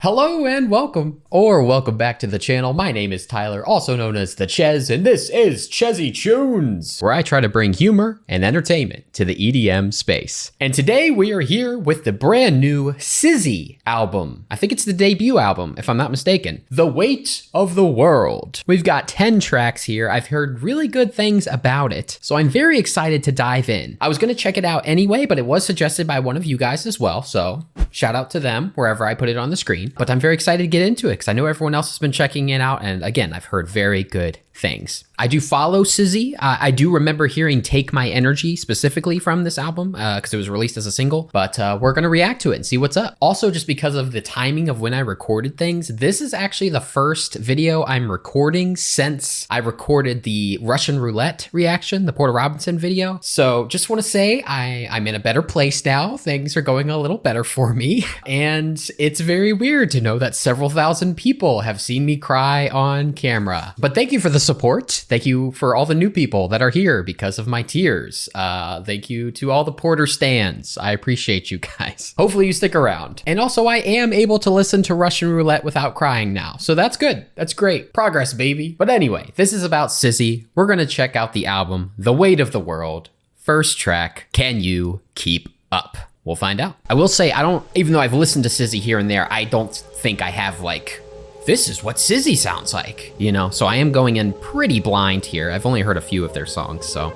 Hello and welcome, or welcome back to the channel. My name is Tyler, also known as the Ches, and this is Chezzy Tunes, where I try to bring humor and entertainment to the EDM space. And today we are here with the brand new Syzy album. I think it's the debut album, if I'm not mistaken. The Weight of the World. We've got 10 tracks here. I've heard really good things about it, so I'm very excited to dive in. I was gonna check it out anyway, but it was suggested by one of you guys as well, so shout out to them wherever I put it on the screen. But I'm very excited to get into it because I know everyone else has been checking it out. And again, I've heard very good things. I do follow Syzy. I do remember hearing Take My Energy specifically from this album because it was released as a single, but we're going to react to it and see what's up. Also, just because of the timing of when I recorded things, this is actually the first video I'm recording since I recorded the Russian roulette reaction, the Porter Robinson video. So just want to say I'm in a better place now. Things are going a little better for me. And it's very weird to know that several thousand people have seen me cry on camera. But thank you for the support. Thank you for all the new people that are here because of my tears. Thank you to all the Porter stans. I appreciate you guys. Hopefully you stick around. And also I am able to listen to Russian roulette without crying now. So that's good. That's great. Progress, baby. But anyway, this is about Syzy. We're going to check out the album, The Weight of the World. First track, Can You Keep Up? We'll find out. I will say, even though I've listened to Syzy here and there, I don't think I have like, this is what Syzy sounds like, you know? So I am going in pretty blind here. I've only heard a few of their songs, so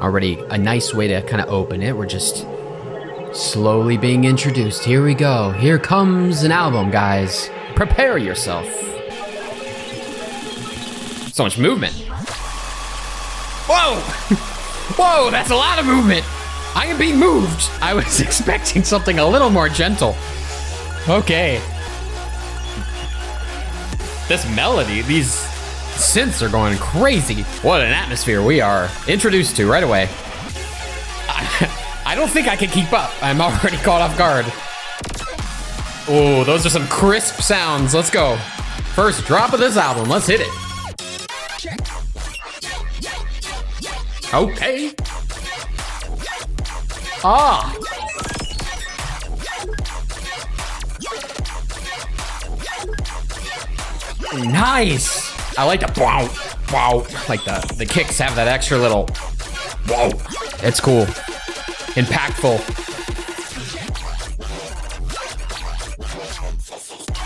already a nice way to kind of open it. We're just slowly being introduced. Here we go. Here comes an album, guys. Prepare yourself. So much movement. Whoa! Whoa, that's a lot of movement. I am being moved. I was expecting something a little more gentle. Okay. This melody, these synths are going crazy. What an atmosphere we are introduced to right away. I don't think I can keep up. I'm already caught off guard. Oh, those are some crisp sounds. Let's go. First drop of this album. Let's hit it. Okay. Ah. Nice. I like the wow, wow. Like the kicks have that extra little wow. It's cool. Impactful.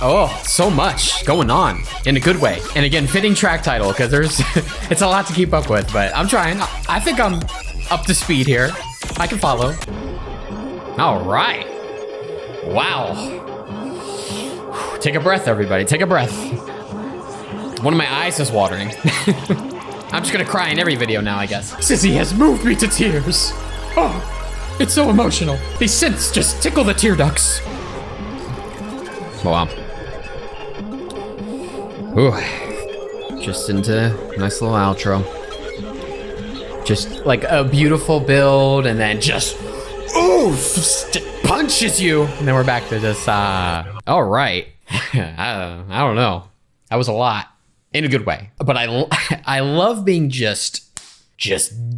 Oh, so much going on in a good way. And again, fitting track title because there's it's a lot to keep up with, but I'm trying. I think I'm up to speed here. I can follow. All right. Wow. Take a breath, everybody. Take a breath. One of my eyes is watering. I'm just gonna cry in every video now, I guess. Syzy has moved me to tears. Oh, it's so emotional. These synths just tickle the tear ducts. Wow. Ooh. Just into nice little outro. Just like a beautiful build and then just, ooh, punches you. And then we're back to this, all right. I don't know. That was a lot in a good way. But I love being just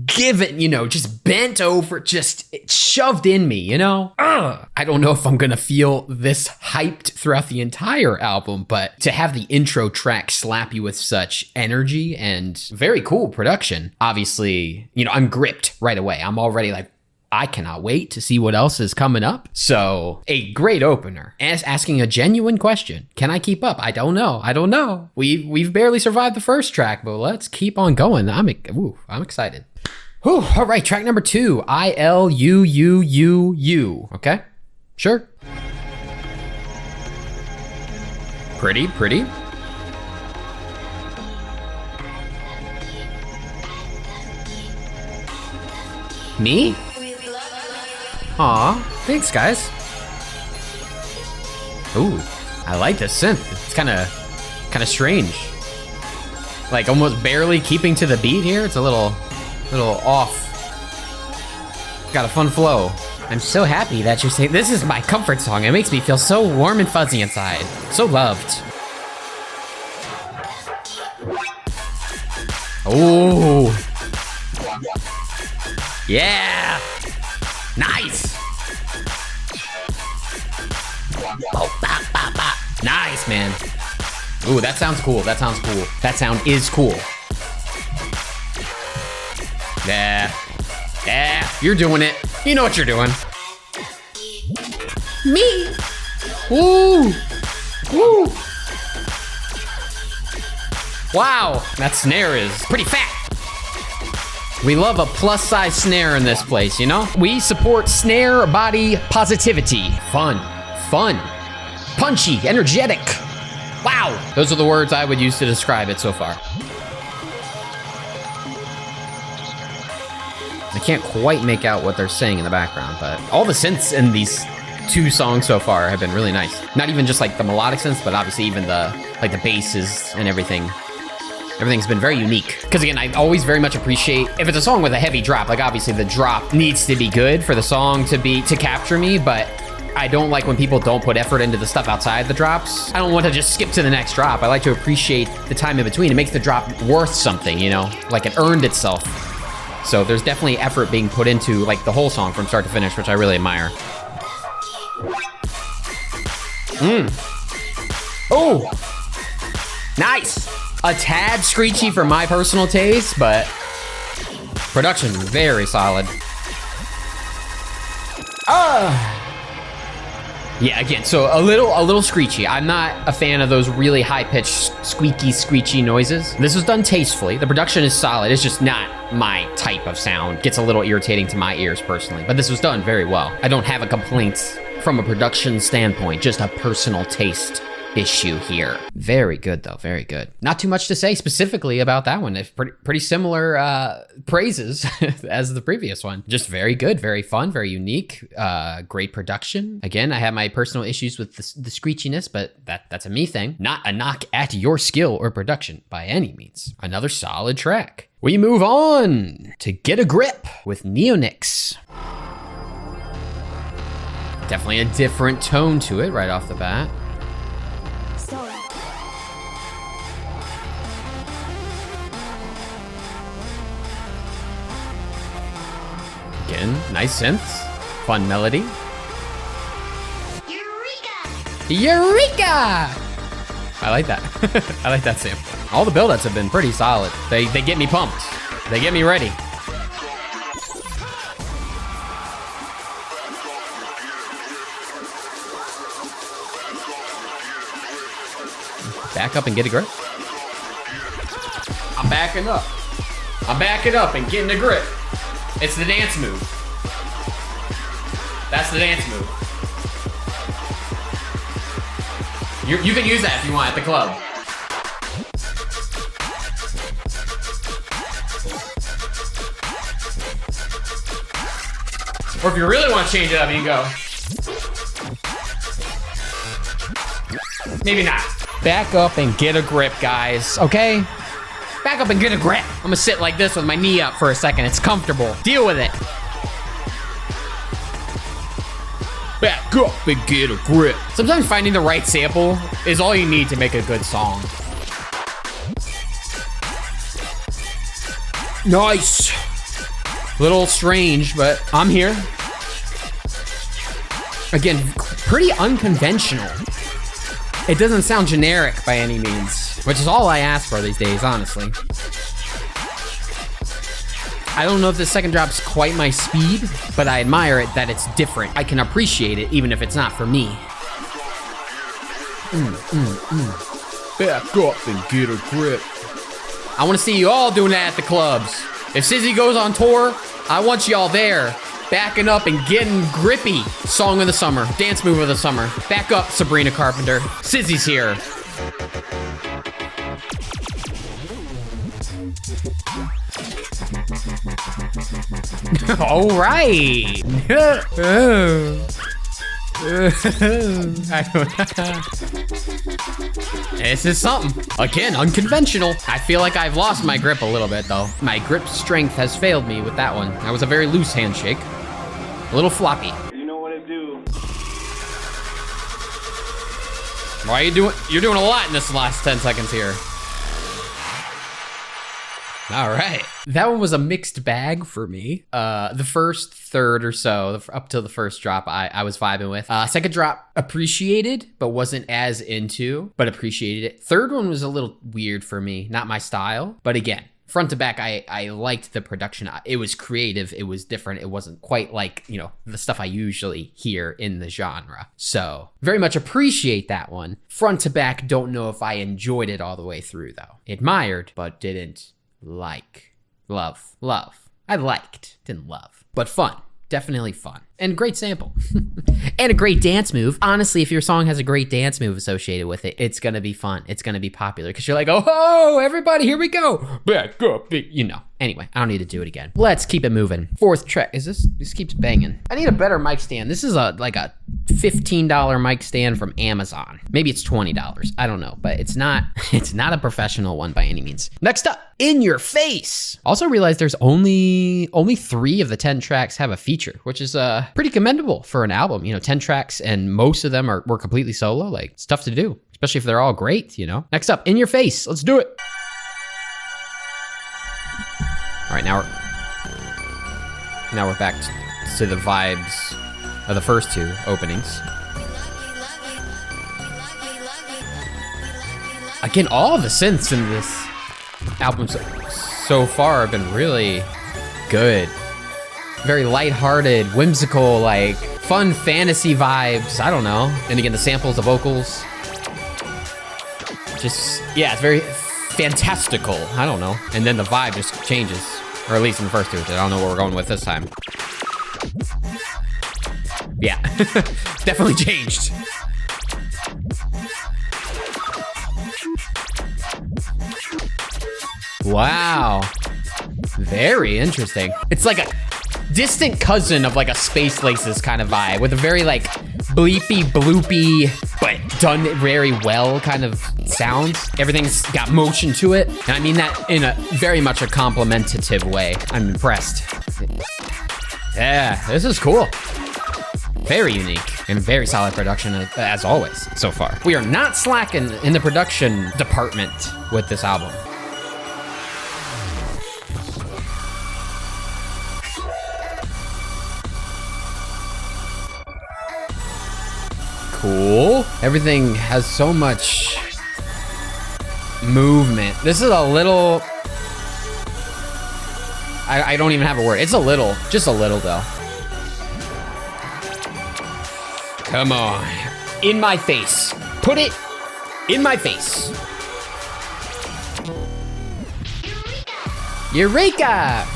given, you know, just bent over, just shoved in me, you know? I don't know if I'm gonna feel this hyped throughout the entire album, but to have the intro track slap you with such energy and very cool production, obviously, you know, I'm gripped right away. I'm already like, I cannot wait to see what else is coming up. So a great opener. Asking a genuine question. Can I keep up? I don't know. I don't know. We've barely survived the first track, but let's keep on going. I'm excited. Whew, all right, track number 2. ILUUUU. Okay, sure. Pretty. Me? Aw, thanks guys. Ooh, I like this synth. It's kind of strange. Like almost barely keeping to the beat here. It's a little off. Got a fun flow. I'm so happy that you're saying this is my comfort song. It makes me feel so warm and fuzzy inside. So loved. Oh. Yeah. Nice. Oh, bah, bah, bah. Nice. nice, man. Ooh, that sounds cool. That sounds cool. That sound is cool. Yeah. Yeah, you're doing it. You know what you're doing. Me. Woo. Woo. Wow, that snare is pretty fat. We love a plus size snare in this place, you know? We support snare body positivity. Fun, fun, punchy, energetic. Wow, those are the words I would use to describe it so far. I can't quite make out what they're saying in the background, but all the synths in these 2 songs so far have been really nice. Not even just like the melodic synths, but obviously even the basses and everything. Everything's been very unique. Because again, I always very much appreciate, if it's a song with a heavy drop, like obviously the drop needs to be good for the song to capture me, but I don't like when people don't put effort into the stuff outside the drops. I don't want to just skip to the next drop. I like to appreciate the time in between. It makes the drop worth something, you know? Like it earned itself. So there's definitely effort being put into like the whole song from start to finish, which I really admire. Oh, nice. A tad screechy for my personal taste, but production very solid. Yeah, again, so a little screechy. I'm not a fan of those really high-pitched, squeaky, screechy noises. This was done tastefully. The production is solid. It's just not my type of sound. Gets a little irritating to my ears personally, but this was done very well. I don't have a complaint from a production standpoint, just a personal taste issue here. Very good though, very good. Not too much to say specifically about that one. It's pretty similar praises as the previous one. Just very good, very fun, very unique, great production. Again, I have my personal issues with the screechiness, but that's a me thing. Not a knock at your skill or production by any means. Another solid track. We move on to Get a Grip with Neonix. Definitely a different tone to it right off the bat. Again, nice synths, fun melody. Eureka! Eureka! I like that. I like that sample. All the build-ups have been pretty solid. They get me pumped. They get me ready. Back up and get a grip. I'm backing up. I'm backing up and getting a grip. It's the dance move. That's the dance move. You can use that if you want at the club. Or if you really want to change it up, you can go. Maybe not. Back up and get a grip, guys, okay? Back up and get a grip. I'm gonna sit like this with my knee up for a second. It's comfortable. Deal with it. Back up and get a grip. Sometimes finding the right sample is all you need to make a good song. Nice. Little strange, but I'm here. Again, pretty unconventional. It doesn't sound generic by any means, which is all I ask for these days, honestly. I don't know if the second drop's quite my speed, but I admire it that it's different. I can appreciate it even if it's not for me. Back up and get a grip. I want to see you all doing that at the clubs. If Syzy goes on tour, I want y'all there. Backing up and getting grippy. Song of the summer. Dance move of the summer. Back up, Sabrina Carpenter. Syzy's here. All right. This is something. Again, unconventional. I feel like I've lost my grip a little bit, though. My grip strength has failed me with that one. That was a very loose handshake. A little floppy. You know what I do. Why are you doing? You're doing a lot in this last 10 seconds here. All right. That one was a mixed bag for me. The first third or so, up till the first drop, I was vibing with. Second drop, appreciated, but wasn't as into, but appreciated it. Third one was a little weird for me, not my style, but again, front to back, I liked the production. It was creative, it was different. It wasn't quite like, you know, the stuff I usually hear in the genre. So very much appreciate that one. Front to back, don't know if I enjoyed it all the way through though. Admired, but didn't like. Love. I liked, didn't love, but fun. Definitely fun. And great sample. And a great dance move. Honestly, if your song has a great dance move associated with it, it's gonna be fun. It's gonna be popular because you're like, oh, everybody, here we go. Back up, you know. Anyway, I don't need to do it again. Let's keep it moving. Fourth track, this keeps banging. I need a better mic stand. This is like a $15 mic stand from Amazon. Maybe it's $20, I don't know, but it's not a professional one by any means. Next up, In Your Face. Also realized there's only 3 of the 10 tracks have a feature, which is pretty commendable for an album. You know, 10 tracks and most of them were completely solo. Like, it's tough to do, especially if they're all great, you know? Next up, In Your Face, let's do it. All right, now we're back to the vibes of the first 2 openings. Again, all the synths in this album so far have been really good. Very lighthearted, whimsical, like fun fantasy vibes. I don't know. And again, the samples, the vocals. Just, yeah, it's very fantastical. I don't know. And then the vibe just changes. Or at least in the first 2. I don't know what we're going with this time. Yeah, definitely changed. Wow. Very interesting. It's like a distant cousin of like a Space Laces kind of vibe with a very like bleepy, bloopy, but done very well kind of sounds. Everything's got motion to it. And I mean that in a very much a complimentative way. I'm impressed. Yeah, this is cool. Very unique and very solid production as always so far. We are not slacking in the production department with this album. Cool. Everything has so much movement. This is a little, I don't even have a word. It's a little, just a little though. Come on. In my face. Put it in my face. Eureka!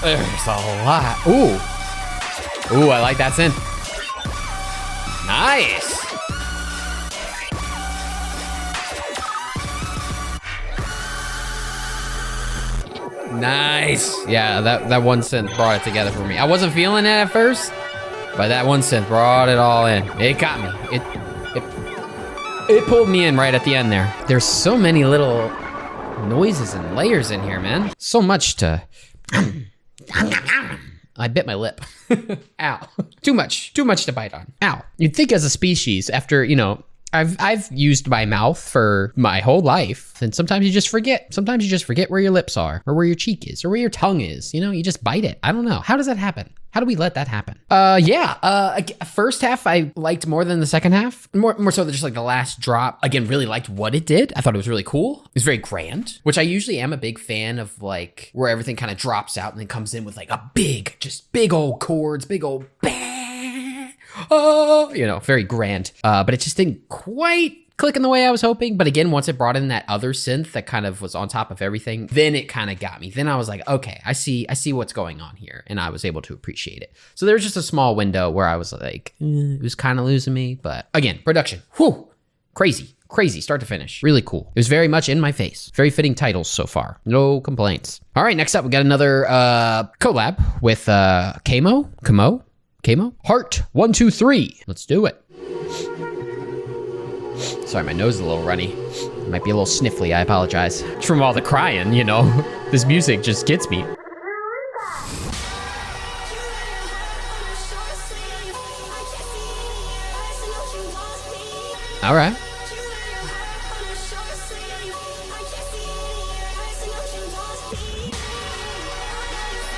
There's a lot. Ooh, I like that synth. Nice. Nice. Yeah, that one synth brought it together for me. I wasn't feeling it at first, but that one synth brought it all in. It got me. It pulled me in right at the end there. There's so many little noises and layers in here, man. So much to... I bit my lip. Ow. Too much to bite on. Ow. You'd think as a species, after, you know, I've used my mouth for my whole life, and sometimes you just forget. Sometimes you just forget where your lips are, or where your cheek is, or where your tongue is. You know, you just bite it. I don't know. How does that happen? How do we let that happen? First half I liked more than the second half. More so than just like the last drop. Again, really liked what it did. I thought it was really cool. It was very grand, which I usually am a big fan of, like where everything kind of drops out and then comes in with like a big old chords, big old bang. Oh, you know, very grand. But it just didn't quite click in the way I was hoping. But again, once it brought in that other synth that kind of was on top of everything, then it kind of got me. Then I was like, okay, I see what's going on here. And I was able to appreciate it. So there was just a small window where I was like, it was kind of losing me. But again, production, whew, crazy, start to finish. Really cool. It was very much in my face. Very fitting titles so far. No complaints. All right, next up, we got another collab with kmoe. Heart 1, 2, 3. Let's do it. Sorry, my nose is a little runny. It might be a little sniffly, I apologize. It's from all the crying, you know. This music just gets me. All right.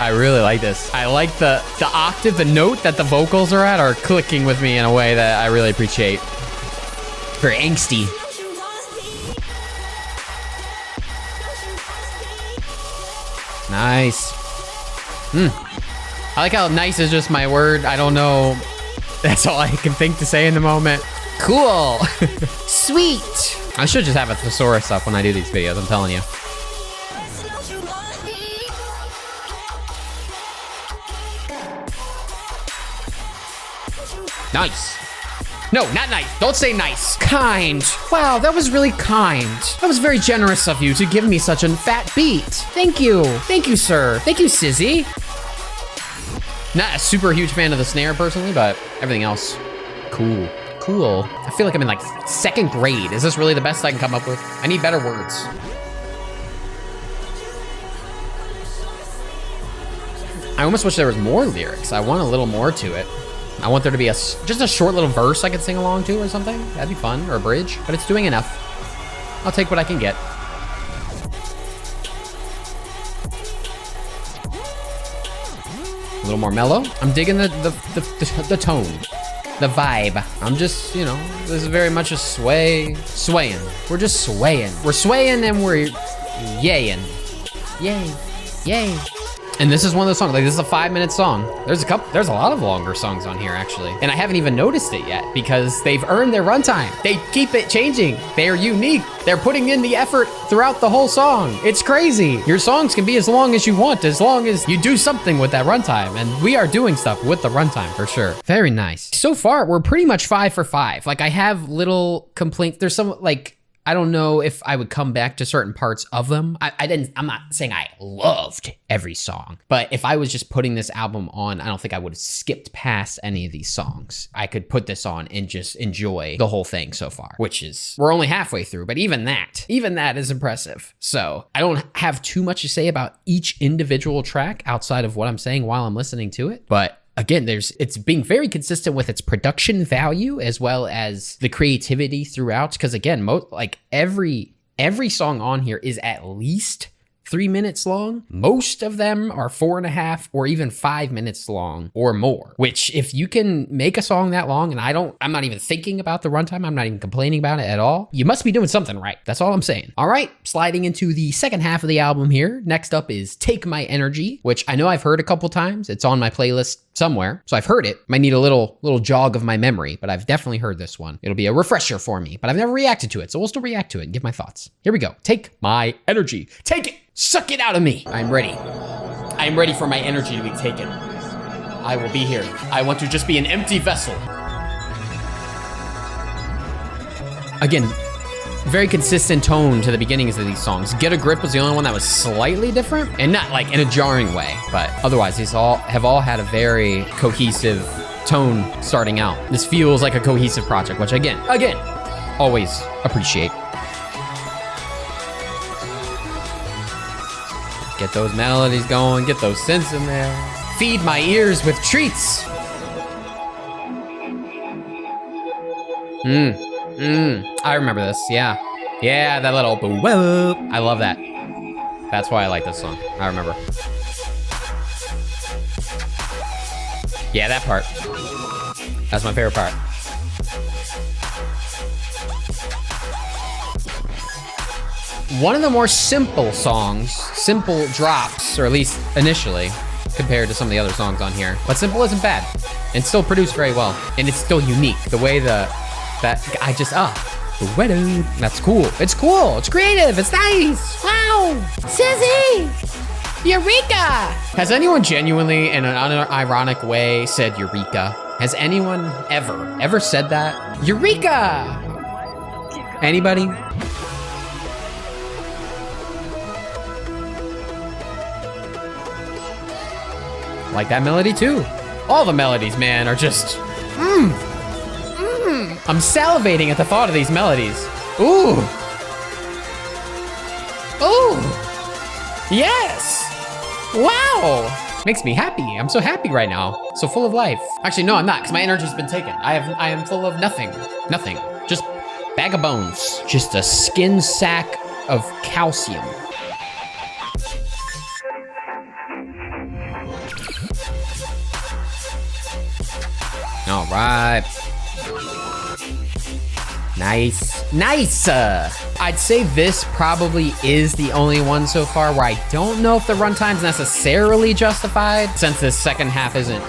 I really like this. I like the octave, the note that the vocals are at are clicking with me in a way that I really appreciate. Very angsty. Nice. I like how nice is just my word. I don't know. That's all I can think to say in the moment. Cool. Sweet. I should just have a thesaurus up when I do these videos, I'm telling you. Nice. No, not nice. Don't say nice. Kind. Wow, that was really kind. That was very generous of you to give me such a fat beat. Thank you. Thank you, sir. Thank you, Syzy. Not a super huge fan of the snare personally, but everything else, cool. Cool. I feel like I'm in like 2nd grade. Is this really the best I can come up with? I need better words. I almost wish there was more lyrics. I want a little more to it. I want there to be just a short little verse I could sing along to or something. That'd be fun, or a bridge, but it's doing enough. I'll take what I can get. A little more mellow. I'm digging the tone, the vibe. I'm just, you know, this is very much a swaying. We're just swaying. We're swaying and we're yaying. Yay, yay. And this is one of those songs, like this is a 5-minute song. There's a lot of longer songs on here actually. And I haven't even noticed it yet because they've earned their runtime. They keep it changing. They're unique. They're putting in the effort throughout the whole song. It's crazy. Your songs can be as long as you want, as long as you do something with that runtime. And we are doing stuff with the runtime for sure. Very nice. So far, we're pretty much 5 for 5. Like I have little complaints. There's some like, I don't know if I would come back to certain parts of them. I'm not saying I loved every song, but if I was just putting this album on, I don't think I would have skipped past any of these songs. I could put this on and just enjoy the whole thing so far, which is, we're only halfway through, but even that is impressive. So I don't have too much to say about each individual track outside of what I'm saying while I'm listening to it, but again, it's being very consistent with its production value as well as the creativity throughout. Because again, like every song on here is at least 3 minutes long. Most of them are 4.5 or even 5 minutes long or more, which if you can make a song that long, and I'm not even thinking about the runtime, I'm not even complaining about it at all, you must be doing something right. That's all I'm saying. All right, sliding into the second half of the album here. Next up is Take My Energy, which I know I've heard a couple times. It's on my playlist somewhere, so I've heard it. Might need a little jog of my memory, but I've definitely heard this one. It'll be a refresher for me, but I've never reacted to it, so we'll still react to it and give my thoughts. Here we go. Take My Energy. Take it. Suck it out of me. I'm ready. I'm ready for my energy to be taken. I will be here. I want to just be an empty vessel. Again, very consistent tone to the beginnings of these songs. Get a Grip was the only one that was slightly different, and not like in a jarring way, but otherwise these have all had a very cohesive tone starting out. This feels like a cohesive project, which again, always appreciate. Get those melodies going, get those synths in there. Feed my ears with treats. I remember this, yeah. Yeah, that little boom, whoop. I love that. That's why I like this song, I remember. Yeah, that part. That's my favorite part. One of the more simple songs, simple drops, or at least initially, compared to some of the other songs on here. But simple isn't bad, and still produced very well. And it's still unique, the way that's cool. It's cool, it's creative, it's nice. Wow, Syzy, Eureka. Has anyone genuinely, in an unironic way, said Eureka? Has anyone ever said that? Eureka! Anybody? Like that melody too. All the melodies, man, are just, I'm salivating at the thought of these melodies. Ooh. Ooh. Yes. Wow. Makes me happy. I'm so happy right now. So full of life. Actually, no, I'm not, because my energy's been taken. I am full of nothing. Nothing. Just Bag of bones. Just a skin sack of calcium. All right. Nice. Nice. I'd say this probably is the only one so far where I don't know if the runtime's necessarily justified, since this second half isn't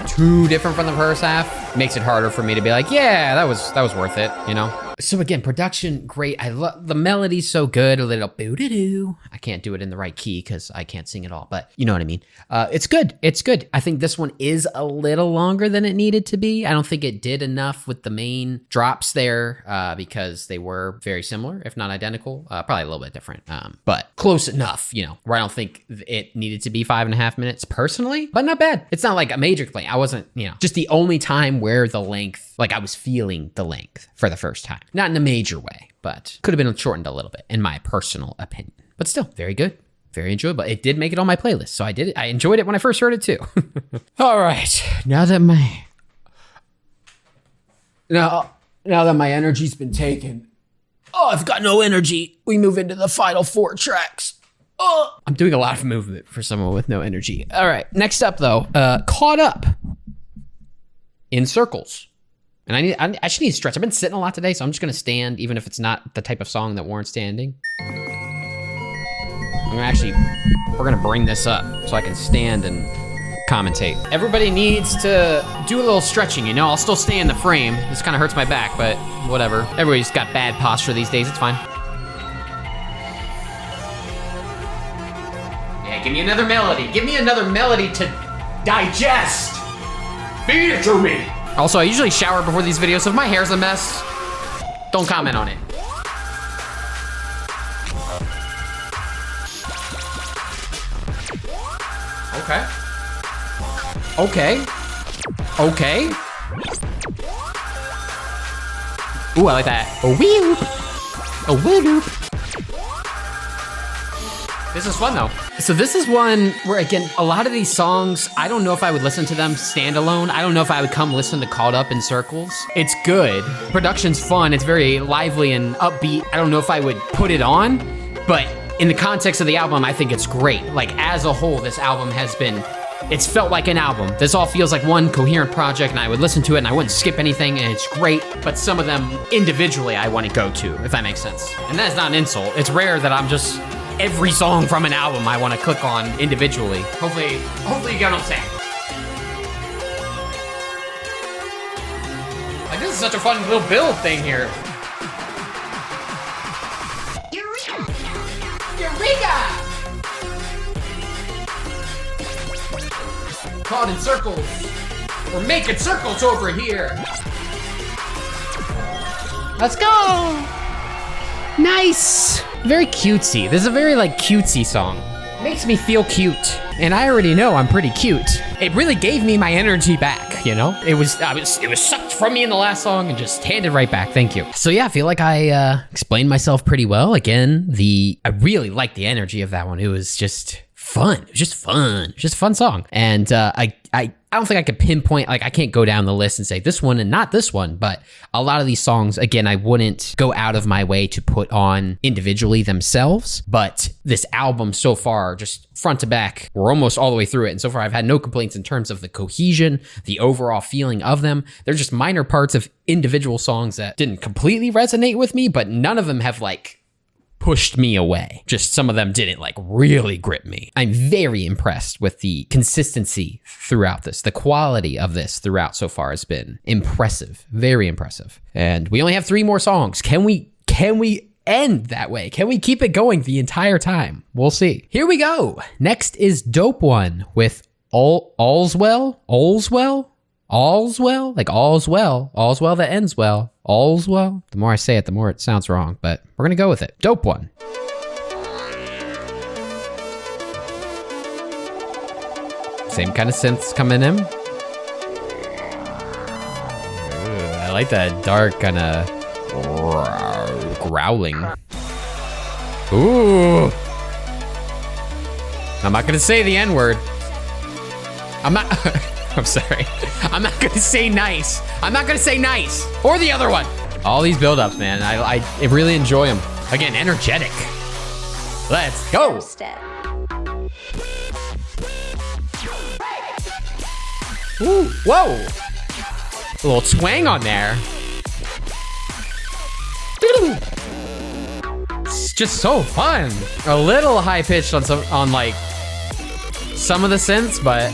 too different from the first half. Makes it harder for me to be like, yeah, that was worth it, you know? So again, production, great. I love the melody's so good, a little boo-doo-doo. I can't do it in the right key because I can't sing it all, but you know what I mean. It's good, it's good. I think this one is a little longer than it needed to be. I don't think it did enough with the main drops there because they were very similar, if not identical, probably a little bit different, but close enough, you know, where I don't think it needed to be 5.5 minutes personally, but not bad. It's not like a major complaint. I wasn't, you know, just the only time where the length, like I was feeling the length for the first time. Not in a major way, but could have been shortened a little bit in my personal opinion. But still, very good, very enjoyable. It did make it on my playlist, so I did it. I enjoyed it when I first heard it too. All right, now that my energy's been taken, I've got no energy. We move into the final 4 tracks. I'm doing a lot of movement for someone with no energy. All right, next up though, Caught Up in Circles. And I actually need to stretch. I've been sitting a lot today, so I'm just gonna stand, even if it's not the type of song that warrants standing. We're gonna bring this up so I can stand and commentate. Everybody needs to do a little stretching, you know? I'll still stay in the frame. This kind of hurts my back, but whatever. Everybody's got bad posture these days, it's fine. Yeah, give me another melody. Give me another melody to digest. Feed it to me. Also, I usually shower before these videos, so if my hair's a mess, don't comment on it. Okay. Okay. Okay. Ooh, I like that. A wee whoop. A wee whoop. This is fun though. So this is one where, again, a lot of these songs, I don't know if I would listen to them standalone. I don't know if I would come listen to Caught Up in Circles. It's good. Production's fun. It's very lively and upbeat. I don't know if I would put it on, but in the context of the album, I think it's great. Like as a whole, this album has been, it's felt like an album. This all feels like one coherent project, and I would listen to it and I wouldn't skip anything, and it's great. But some of them individually I want to go to, if that makes sense. And that's not an insult. It's rare that I'm just, every song from an album I want to click on individually. Hopefully you get what I'm saying. Like, this is such a fun little build thing here. Eureka! Eureka! Caught in circles. We're making circles over here. Let's go! Nice! Very cutesy. This is a very like cutesy song. Makes me feel cute. And I already know I'm pretty cute. It really gave me my energy back, you know? It was sucked from me in the last song and just handed right back. Thank you. So yeah, I feel like I explained myself pretty well. Again, I really liked the energy of that one. It was just fun. It was just fun. It was just a fun song. And I don't think I could pinpoint, like I can't go down the list and say this one and not this one, but a lot of these songs, again, I wouldn't go out of my way to put on individually themselves, but this album so far, just front to back, we're almost all the way through it. And so far I've had no complaints in terms of the cohesion, the overall feeling of them. They're just minor parts of individual songs that didn't completely resonate with me, but none of them have like pushed me away. Just some of them didn't like really grip me. I'm very impressed with the consistency throughout this. The quality of this throughout so far has been impressive, very impressive. And we only have 3 more songs. Can we end that way? Can we keep it going the entire time? We'll see. Here we go. Next is Dope One with Olswel? Like all's well that ends well. All's well. The more I say it, the more it sounds wrong, but we're gonna go with it. Dope One. Same kind of synths coming in. Ooh, I like that dark kind of growling. Ooh. I'm not gonna say the N-word. I'm sorry. I'm not gonna say nice. I'm not gonna say nice. Or the other one. All these build-ups, man. I really enjoy them. Again, energetic. Let's go. Ooh, whoa. A little twang on there. It's just so fun. A little high pitched on like some of the synths, but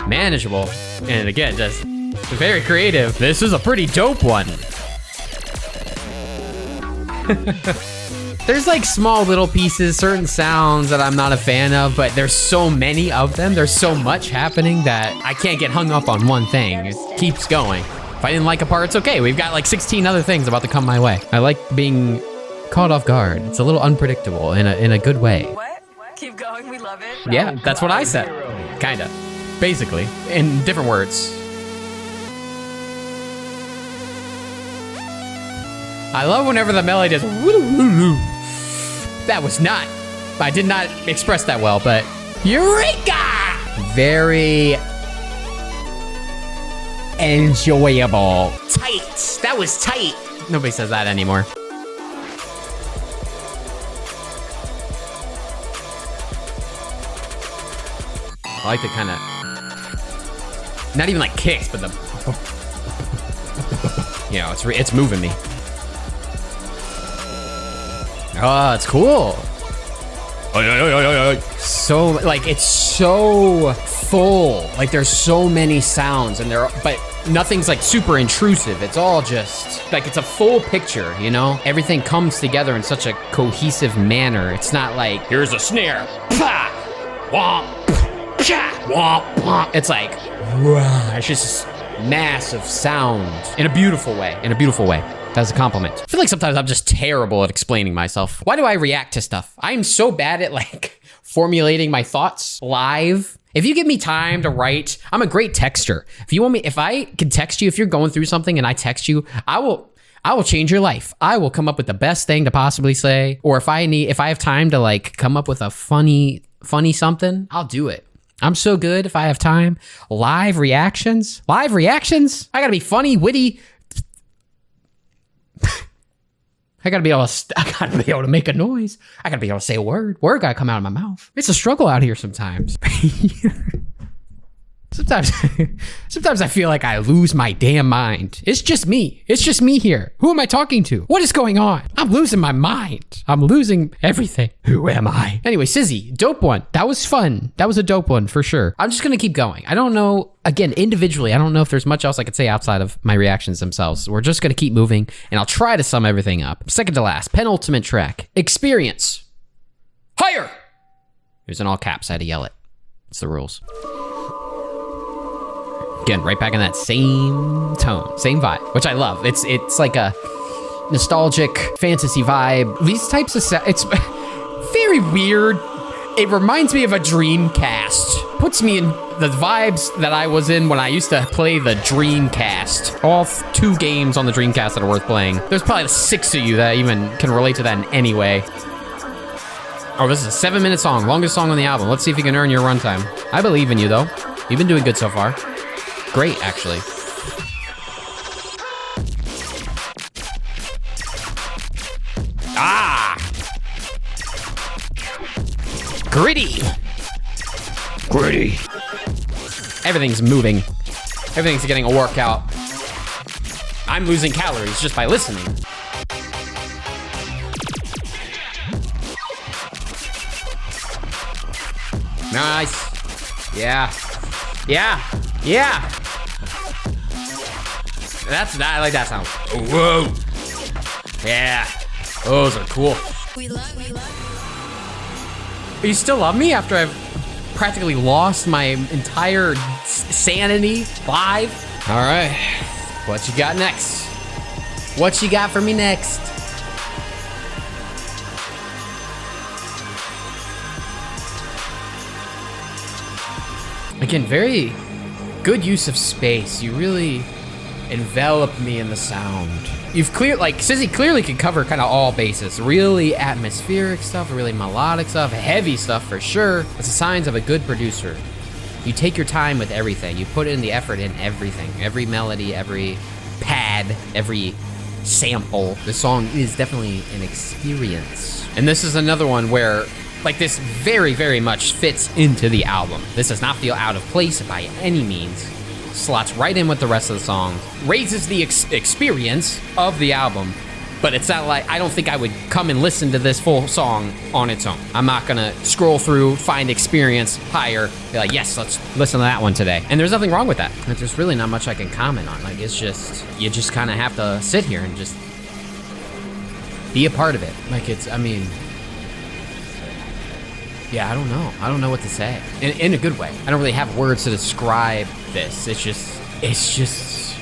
manageable. And again, just very creative. This is a pretty dope one. There's like small little pieces, certain sounds that I'm not a fan of, but there's so many of them. There's so much happening that I can't get hung up on one thing. It keeps going. If I didn't like a part, it's okay. We've got like 16 other things about to come my way. I like being caught off guard. It's a little unpredictable in a good way. What? Keep going, we love it. Yeah, that's what I said. Kinda. Basically. In different words. I love whenever the melody does woo-woo-woo. That was not, I did not express that well, but Eureka! Very enjoyable. Tight, that was tight. Nobody says that anymore. I like the kind of, not even like kicks, but the, you know, it's moving me. Oh, it's cool. So, like, it's so full. Like, there's so many sounds, and but nothing's like super intrusive. It's all just like it's a full picture, you know? Everything comes together in such a cohesive manner. It's not like here's a snare, pah, womp, pah, womp, womp. It's like it's just massive sound in a beautiful way. In a beautiful way. That's a compliment. I feel like sometimes I'm just terrible at explaining myself. Why do I react to stuff? I'm so bad at like formulating my thoughts live. If you give me time to write, I'm a great texter. If I can text you, if you're going through something and I text you, I will change your life. I will come up with the best thing to possibly say. Or if I have time to like come up with a funny something, I'll do it. I'm so good if I have time. Live reactions? I gotta be funny, witty. I gotta be able to make a noise. I gotta be able to say a word. Word gotta come out of my mouth. It's a struggle out here sometimes. Sometimes I feel like I lose my damn mind. It's just me. It's just me here. Who am I talking to? What is going on? I'm losing my mind. I'm losing everything. Who am I? Anyway, Syzy, dope one. That was fun. That was a dope one for sure. I'm just gonna keep going. I don't know, again, individually, I don't know if there's much else I could say outside of my reactions themselves. We're just gonna keep moving and I'll try to sum everything up. Second to last, penultimate track, Experience. Higher! It was in all caps, I had to yell it. It's the rules. Again, right back in that same tone, same vibe, which I love. It's like a nostalgic fantasy vibe. These types of it's very weird. It reminds me of a Dreamcast. Puts me in the vibes that I was in when I used to play the Dreamcast. All 2 games on the Dreamcast that are worth playing. There's probably 6 of you that even can relate to that in any way. Oh, this is a 7-minute song, longest song on the album. Let's see if you can earn your runtime. I believe in you though. You've been doing good so far. Great, actually. Ah! Gritty! Gritty. Everything's moving. Everything's getting a workout. I'm losing calories just by listening. Nice. Yeah. Yeah. Yeah. I like that sound. Oh, whoa. Yeah. Those are cool. We love you. But you still love me after I've practically lost my entire sanity live? All right. What you got next? What you got for me next? Again, very good use of space. You really envelop me in the sound. Syzy clearly can cover kind of all bases. Really atmospheric stuff, really melodic stuff, heavy stuff for sure. It's the signs of a good producer. You take your time with everything. You put in the effort in everything. Every melody, every pad. pad, every sample. The song is definitely an experience. And this is another one where like this very, very much fits into the album. This does not feel out of place by any means. Slots right in with the rest of the song. Raises the experience of the album. But it's not like, I don't think I would come and listen to this full song on its own. I'm not gonna scroll through, find experience higher, be like, yes, let's listen to that one today. And there's nothing wrong with that. There's really not much I can comment on. Like, it's just, you just kind of have to sit here and just be a part of it. Like, it's, I mean, yeah, I don't know. I don't know what to say. In a good way. I don't really have words to describe this. It's just,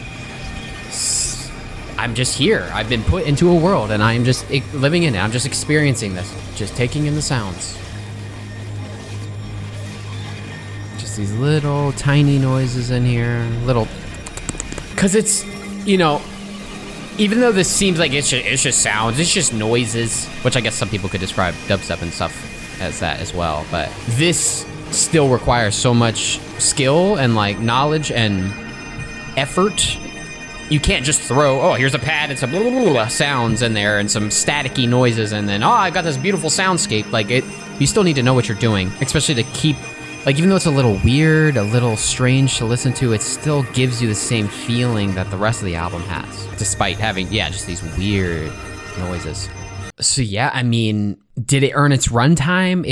I'm just here. I've been put into a world and I'm just living in it. I'm just experiencing this. Just taking in the sounds. Just these little tiny noises in here. Little, cause it's, you know, even though this seems like it's just sounds, it's just noises, which I guess some people could describe dubstep and stuff as that as well. But this still requires so much skill and like knowledge and effort. You can't just throw, oh, here's a pad and some blah, blah, blah, blah sounds in there and some staticky noises and then, oh, I got this beautiful soundscape. Like you still need to know what you're doing, especially to keep, like even though it's a little weird, a little strange to listen to, it still gives you the same feeling that the rest of the album has, despite having, yeah, just these weird noises. So yeah, I mean, did it earn its runtime?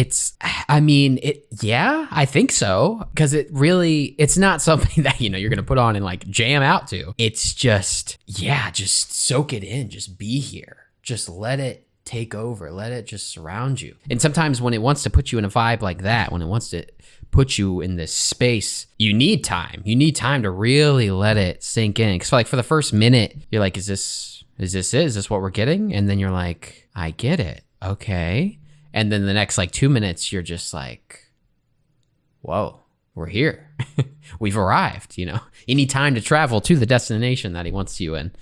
Yeah, I think so. Because it's not something that, you know, you're going to put on and like jam out to. It's just, yeah, just soak it in. Just be here. Just let it take over. Let it just surround you. And sometimes when it wants to put you in a vibe like that, when it wants to put you in this space, you need time. You need time to really let it sink in. Because like for the first minute, you're like, is this what we're getting? And then you're like, I get it. Okay. And then the next like 2 minutes, you're just like, whoa, we're here. We've arrived, you know. You need time to travel to the destination that he wants you in,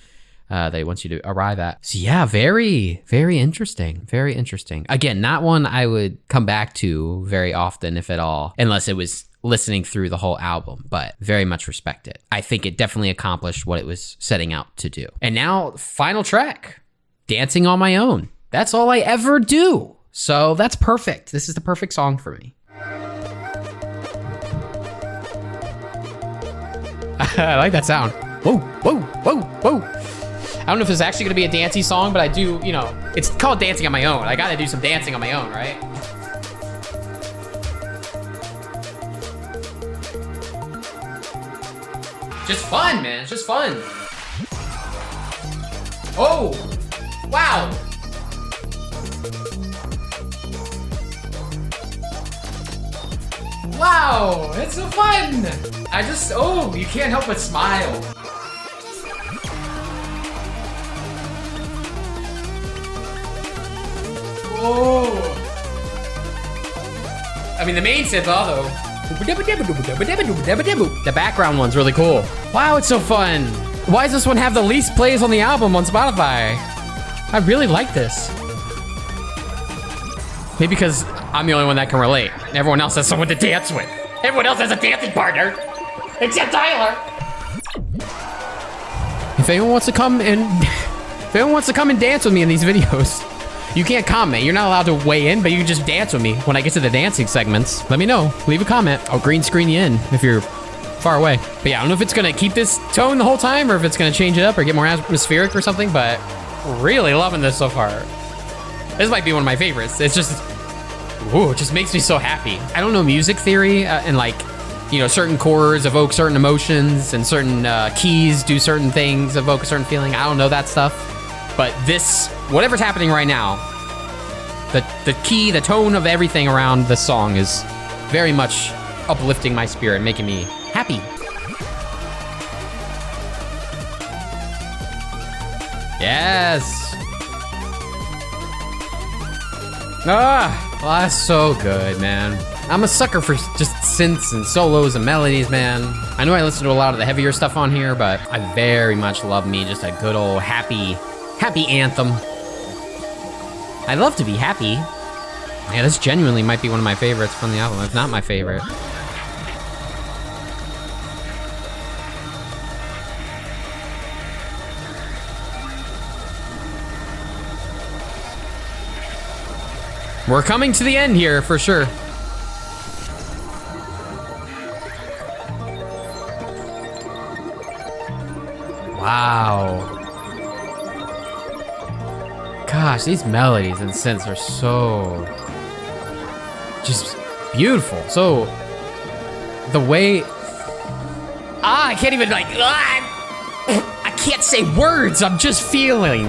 that he wants you to arrive at. So yeah, very, very interesting. Very interesting. Again, not one I would come back to very often, if at all, unless it was listening through the whole album, but very much respect it. I think it definitely accomplished what it was setting out to do. And now, final track, Dancing on My Own. That's all I ever do. So that's perfect. This is the perfect song for me. I like that sound. Whoa, whoa, whoa, whoa. I don't know if it's actually gonna be a dancey song, but I do, you know, it's called Dancing on My Own. I gotta do some dancing on my own, right? Just fun, man. It's just fun. Oh, wow. Wow, it's so fun. Oh, you can't help but smile. Oh. I mean, the main synth, though. The background one's really cool. Wow, it's so fun. Why does this one have the least plays on the album on Spotify? I really like this. Maybe because I'm the only one that can relate. Everyone else has someone to dance with. Everyone else has a dancing partner, except Tyler. If anyone wants to come and dance with me in these videos, you can't comment. You're not allowed to weigh in, but you can just dance with me when I get to the dancing segments. Let me know. Leave a comment. I'll green screen you in if you're far away. But yeah, I don't know if it's gonna keep this tone the whole time or if it's gonna change it up or get more atmospheric or something, but really loving this so far. This might be one of my favorites. It's just, ooh, it just makes me so happy. I don't know music theory and like, you know, certain chords evoke certain emotions and certain keys do certain things, evoke a certain feeling. I don't know that stuff. But this, whatever's happening right now, the key, the tone of everything around this song is very much uplifting my spirit, making me happy. Yes. Ah, well, that's so good, man. I'm a sucker for just synths and solos and melodies, man. I know I listen to a lot of the heavier stuff on here, but I very much love me just a good old happy anthem. I love to be happy. Yeah, this genuinely might be one of my favorites from the album, if not my favorite. We're coming to the end here for sure. Wow. Gosh, these melodies and synths are so just beautiful. So the way I can't even like I can't say words. I'm just feeling.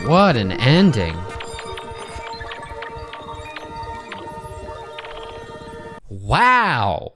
What an ending. Wow.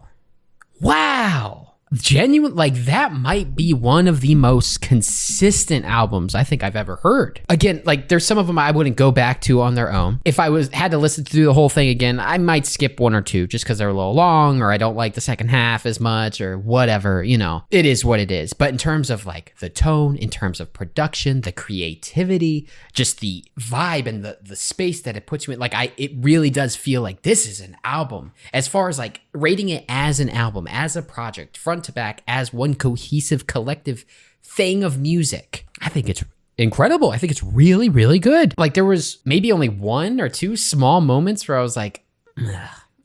Genuine, like that might be one of the most consistent albums I think I've ever heard. Again, like there's some of them I wouldn't go back to on their own. If I had to listen to the whole thing again, I might skip one or two just because they're a little long, or I don't like the second half as much, or whatever, you know. It is what it is. But in terms of like the tone, in terms of production, the creativity, just the vibe and the space that it puts you in, like it really does feel like this is an album. As far as like rating it as an album, as a project, front to back, as one cohesive collective thing of music, I think it's incredible. I think it's really, really good. Like there was maybe only one or two small moments where I was like,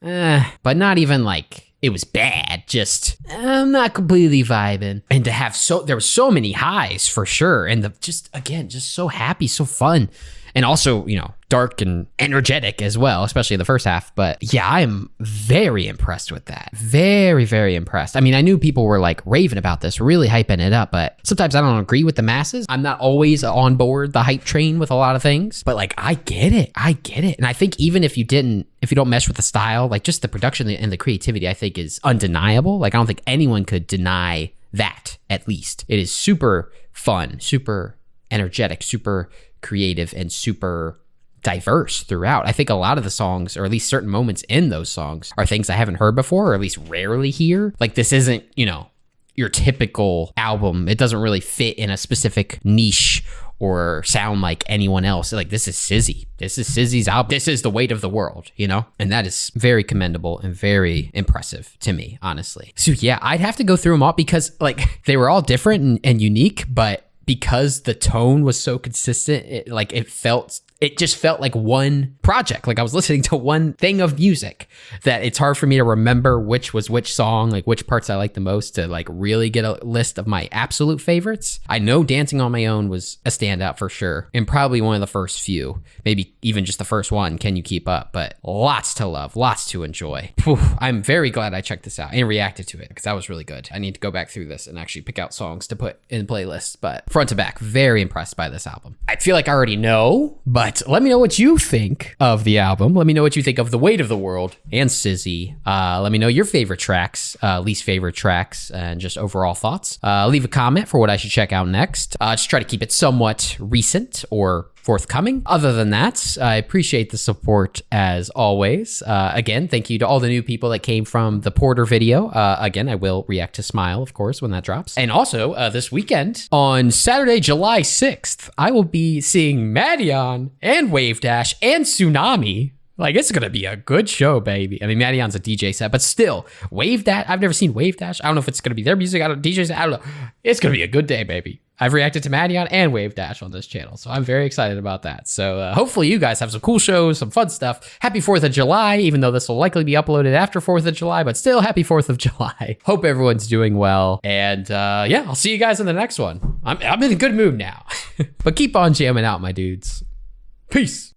but not even like it was bad. Just I'm not completely vibing. And to have there were so many highs for sure, and just so happy, so fun. And also, you know, dark and energetic as well, especially in the first half. But yeah, I am very impressed with that. Very, very impressed. I mean, I knew people were like raving about this, really hyping it up, but sometimes I don't agree with the masses. I'm not always on board the hype train with a lot of things, but like, I get it. And I think even if you don't mesh with the style, like just the production and the creativity, I think is undeniable. Like, I don't think anyone could deny that, at least. It is super fun, super energetic, super creative, and super diverse throughout. I think a lot of the songs, or at least certain moments in those songs, are things I haven't heard before, or at least rarely hear. Like this isn't, you know, your typical album. It doesn't really fit in a specific niche or sound like anyone else. Like this is Syzy. This is Syzy's album. This is the weight of the world, you know? And that is very commendable and very impressive to me, honestly. So yeah, I'd have to go through them all because like they were all different and unique, but because the tone was so consistent, it just felt like one project. Like I was listening to one thing of music that it's hard for me to remember which was which song, like which parts I like the most, to like really get a list of my absolute favorites. I know Dancing on My Own was a standout for sure, and probably one of the first few, maybe even just the first one, Can You Keep Up? But lots to love, lots to enjoy. Whew, I'm very glad I checked this out and reacted to it because that was really good. I need to go back through this and actually pick out songs to put in playlists, but front to back, very impressed by this album. I feel like I already know, but let me know what you think of the album. Let me know what you think of The Weight of the World and Syzy. Let me know your favorite tracks, least favorite tracks, and just overall thoughts. Leave a comment for what I should check out next. Just try to keep it somewhat recent or forthcoming. Other than that, I appreciate the support as always. Again, thank you to all the new people that came from the Porter video. Again, I will react to Smile, of course, when that drops. And also, this weekend, on Saturday, July 6th, I will be seeing Madion and Wave Dash and Tsunami. Like, it's gonna be a good show, baby. I mean, Madion's a DJ set, but still, Wave Dash, I've never seen Wave Dash. I don't know if it's gonna be their music, DJ set, I don't know. It's gonna be a good day, baby. I've reacted to Madion and Wave Dash on this channel, so I'm very excited about that. So hopefully you guys have some cool shows, some fun stuff. Happy 4th of July, even though this will likely be uploaded after 4th of July, but still happy 4th of July. Hope everyone's doing well. And yeah, I'll see you guys in the next one. I'm in a good mood now. But keep on jamming out, my dudes. Peace.